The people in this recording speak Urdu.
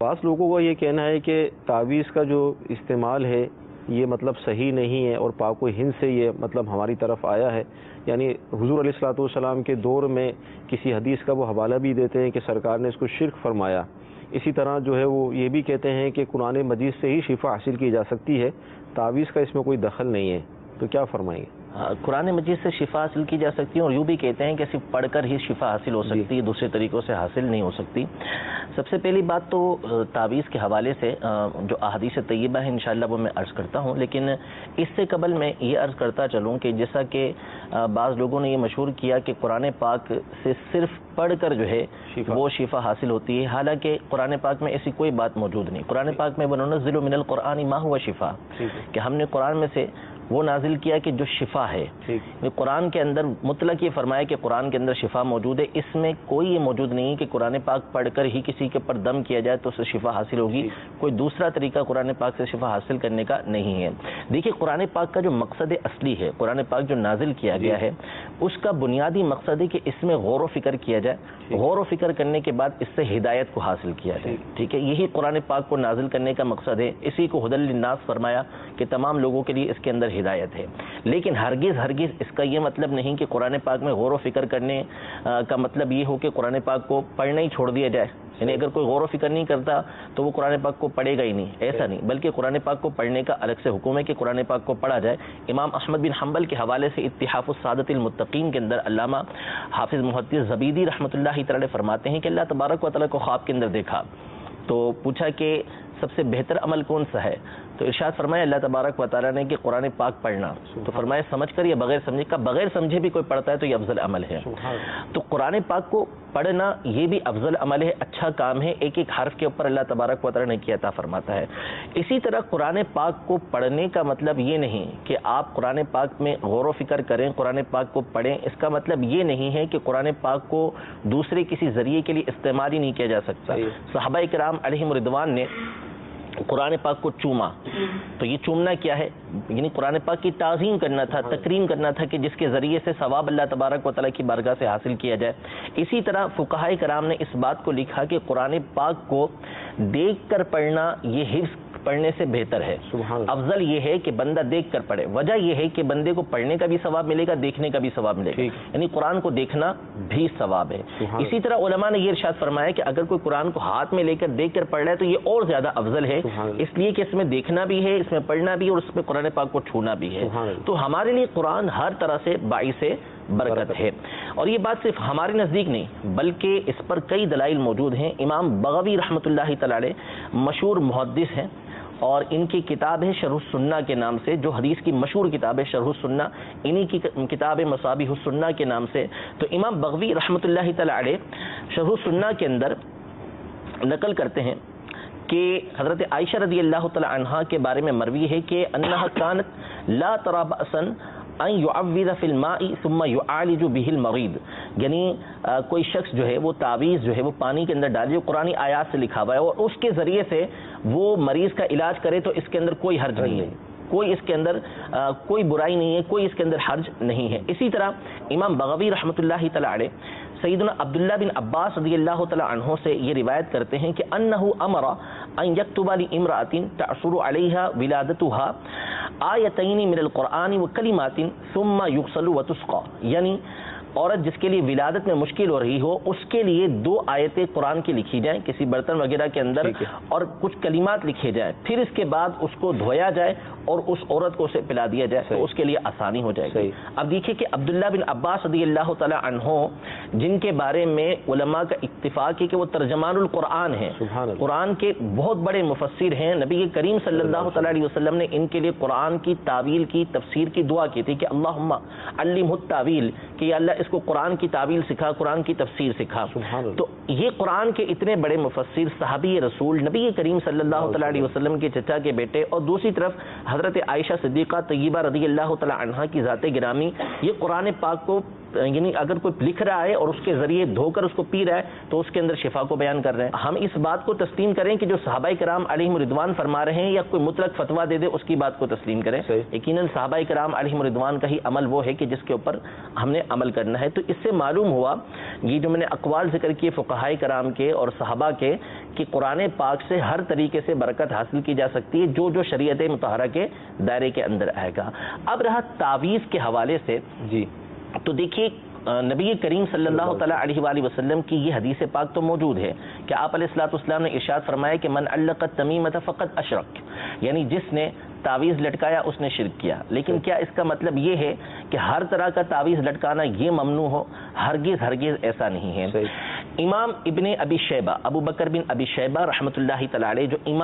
بعض لوگوں کا یہ کہنا ہے کہ تعویذ کا جو استعمال ہے یہ مطلب صحیح نہیں ہے اور پاک و ہند سے یہ مطلب ہماری طرف آیا ہے، یعنی حضور علیہ الصلوۃ والسلام کے دور میں کسی حدیث کا وہ حوالہ بھی دیتے ہیں کہ سرکار نے اس کو شرک فرمایا۔ اسی طرح جو ہے وہ یہ بھی کہتے ہیں کہ قرآن مجید سے ہی شفا حاصل کی جا سکتی ہے، تعویذ کا اس میں کوئی دخل نہیں ہے، تو کیا فرمائیں گے؟ قرآن مجید سے شفا حاصل کی جا سکتی ہے، اور یوں بھی کہتے ہیں کہ صرف پڑھ کر ہی شفا حاصل ہو سکتی ہے، دوسرے طریقوں سے حاصل نہیں ہو سکتی۔ سب سے پہلی بات تو تعویذ کے حوالے سے جو احادیث طیبہ ہیں انشاءاللہ وہ میں عرض کرتا ہوں، لیکن اس سے قبل میں یہ عرض کرتا چلوں کہ جیسا کہ بعض لوگوں نے یہ مشہور کیا کہ قرآن پاک سے صرف پڑھ کر جو ہے وہ شفا حاصل ہوتی ہے، حالانکہ قرآن پاک میں ایسی کوئی بات موجود نہیں۔ قرآن پاک میں وَنُنَزِّلُ مِنَ الْقُرْآنِ مَا هُوَ شِفَاءٌ، کہ ہم نے قرآن میں سے وہ نازل کیا کہ جو شفا ہے۔ قرآن کے اندر مطلق یہ فرمایا کہ قرآن کے اندر شفا موجود ہے، اس میں کوئی یہ موجود نہیں کہ قرآن پاک پڑھ کر ہی کسی کے اوپر دم کیا جائے تو اس سے شفا حاصل ہوگی، کوئی دوسرا طریقہ قرآن پاک سے شفا حاصل کرنے کا نہیں ہے۔ دیکھیے قرآن پاک کا جو مقصد اصلی ہے، قرآن پاک جو نازل کیا گیا ہے، اس کا بنیادی مقصد ہے کہ اس میں غور و فکر کیا جائے، غور و فکر کرنے کے بعد اس سے ہدایت کو حاصل کیا جائے، ٹھیک ہے، یہی قرآن پاک کو نازل کرنے کا مقصد ہے، اسی کو ہدی للناس فرمایا کہ تمام لوگوں کے لیے اس کے اندر ہدایت ہے۔ لیکن ہرگز اس کا یہ مطلب نہیں کہ قرآن پاک میں غور و فکر کرنے کا مطلب یہ ہو کہ قرآن پاک کو پڑھنا ہی چھوڑ دیا جائے، یعنی اگر کوئی غور و فکر نہیں کرتا تو وہ قرآن پاک کو پڑھے گا ہی نہیں، ایسا نہیں، بلکہ قرآن پاک کو پڑھنے کا الگ سے حکم ہے کہ قرآن پاک کو پڑھا جائے۔ امام احمد بن حنبل کے حوالے سے اتحاف السادۃ المتقین کے اندر علامہ حافظ محدث زبیدی رحمۃ اللہ تعالی فرماتے ہیں کہ اللہ تبارک و تعالیٰ کو خواب کے اندر دیکھا تو پوچھا کہ سب سے بہتر عمل کون سا ہے، تو ارشاد فرمایا اللہ تبارک و تعالیٰ نے کہ قرآن پاک پڑھنا، تو فرمایا سمجھ کر یا بغیر سمجھے کا، بغیر سمجھے بھی کوئی پڑھتا ہے تو یہ افضل عمل ہے۔ تو قرآن پاک کو پڑھنا یہ بھی افضل عمل ہے، اچھا کام ہے، ایک ایک حرف کے اوپر اللہ تبارک و تعالیٰ نے کیا عطا فرماتا ہے۔ اسی طرح قرآن پاک کو پڑھنے کا مطلب یہ نہیں کہ آپ قرآن پاک میں غور و فکر کریں، قرآن پاک کو پڑھیں، اس کا مطلب یہ نہیں ہے کہ قرآن پاک کو دوسرے کسی ذریعے کے لیے استعمال ہی نہیں کیا جا سکتا۔ صحابہ کرام علیہم رضوان نے قرآن پاک کو چوما، تو یہ چومنا کیا ہے، یعنی قرآن پاک کی تعظیم کرنا تھا، تکریم کرنا تھا کہ جس کے ذریعے سے ثواب اللہ تبارک و تعالیٰ کی بارگاہ سے حاصل کیا جائے۔ اسی طرح فقہائے کرام نے اس بات کو لکھا کہ قرآن پاک کو دیکھ کر پڑھنا یہ حفظ پڑھنے سے بہتر ہے، افضل یہ ہے کہ بندہ دیکھ کر پڑھے۔ وجہ یہ ہے کہ بندے کو پڑھنے کا بھی ثواب ملے گا، دیکھنے کا بھی ثواب ملے گا، یعنی قرآن کو دیکھنا بھی ثواب ہے۔ اسی طرح علماء نے یہ ارشاد فرمایا کہ اگر کوئی قرآن کو ہاتھ میں لے کر دیکھ کر پڑھ رہا ہے تو یہ اور زیادہ افضل ہے، اس لیے کہ اس میں دیکھنا بھی ہے، اس میں پڑھنا بھی ہے، اور اس میں قرآن پاک کو چھونا بھی ہے۔ تو ہمارے لیے قرآن ہر طرح سے باعث برکت ہے، اور یہ بات صرف ہمارے نزدیک نہیں بلکہ اس پر کئی دلائل موجود ہیں۔ امام بغوی رحمۃ اللہ تعالی علیہ مشہور محدث ہیں، اور ان کی کتاب ہے شرح السنہ کے نام سے، جو حدیث کی مشہور کتاب ہے شرح السنہ، انہی کی کتاب ہے مصابیح السنہ کے نام سے۔ تو امام بغوی رحمۃ اللہ تعالی علیہ شرح السنہ کے اندر نقل کرتے ہیں کہ حضرت عائشہ رضی اللہ تعالی عنہا کے بارے میں مروی ہے کہ انہا کانت لا ترى بأسا ان يعوذ فی الماء ثم يعالج به المريض، یعنی کوئی شخص جو ہے وہ تعویذ جو ہے وہ پانی کے اندر ڈالے جو قرآنی آیات سے لکھا ہوا ہے، اور اس کے ذریعے سے وہ مریض کا علاج کرے تو اس کے اندر کوئی حرج نہیں ہے، کوئی اس کے اندر کوئی برائی نہیں ہے، کوئی اس کے اندر حرج نہیں ہے۔ اسی طرح امام بغوی رحمۃ اللہ تعالی علیہ سیدنا عبداللہ بن عباس رضی اللہ تعالی عنہ سے یہ روایت کرتے ہیں کہ انہ امر ان یکتب لامرأۃ تعثر علیہا ولادتها آیتین من القرآن وکلمات ثم یغسل وتسقى، یعنی عورت جس کے لیے ولادت میں مشکل ہو رہی ہو اس کے لیے 2 آیتیں قرآن کی لکھی جائیں کسی برتن وغیرہ کے اندر، اور کچھ کلمات لکھے جائیں، پھر اس کے بعد اس کو دھویا جائے اور اس عورت کو اسے پلا دیا جائے تو اس کے لیے آسانی ہو جائے گی۔ اب دیکھیے کہ عبداللہ بن عباس رضی اللہ تعالی عنہ جن کے بارے میں علماء کا اتفاق ہے کہ وہ ترجمان القرآن ہیں، قرآن کے بہت بڑے مفسر ہیں، نبی کریم صلی اللہ تعالی علیہ وسلم نے ان کے لیے قرآن کی تعویل کی تفسیر کی دعا کی تھی کہ اللہم علمہ التاویل، کہ یا اللہ اس کو قرآن کی تعویل سکھا، قرآن کی تفسیر سکھا۔ تو یہ قرآن کے اتنے بڑے مفسر صحابی رسول نبی کریم صلی اللہ تعالی علیہ وسلم کے چچا کے بیٹے، اور دوسری طرف حضرت عائشہ صدیقہ طیبہ رضی اللہ تعالی عنہا کی ذات گرامی، یہ قرآن پاک کو یعنی اگر کوئی لکھ رہا ہے اور اس کے ذریعے دھو کر اس کو پی رہا ہے تو اس کے اندر شفا کو بیان کر رہے ہیں۔ ہم اس بات کو تسلیم کریں کہ جو صحابہ کرام علیہم رضوان فرما رہے ہیں، یا کوئی مطلق فتویٰ دے دے اس کی بات کو تسلیم کریں، یقیناً صحابہ کرام علیہم رضوان کا ہی عمل وہ ہے کہ جس کے اوپر ہم نے عمل کرنا ہے۔ تو اس سے معلوم ہوا یہ جو میں نے اقوال ذکر کیے فقہائے کرام کے اور صحابہ کے کہ قرآن پاک سے ہر طریقے سے برکت حاصل کی جا سکتی ہے جو شریعت مطہرہ کے دائرے کے اندر آئے گا۔ اب رہا تعویذ کے حوالے سے، جی تو دیکھیے نبی کریم صلی اللہ تعالیٰ علیہ وآلہ وسلم کی یہ حدیث پاک تو موجود ہے کہ آپ علیہ الصلوۃ والسلام نے ارشاد فرمایا کہ من علق التمیمۃ فقد اشرک، یعنی جس نے تعویذ لٹکایا اس نے شرک کیا۔ لیکن کیا اس کا مطلب یہ ہے کہ ہر طرح کا تعویذ لٹکانا یہ ممنوع ہو؟ ہرگز ایسا نہیں ہے۔ امام ابن ابی شیبہ، ابو بکر بن ابی شیبہ رحمۃ اللہ تعالی علیہ، جو امام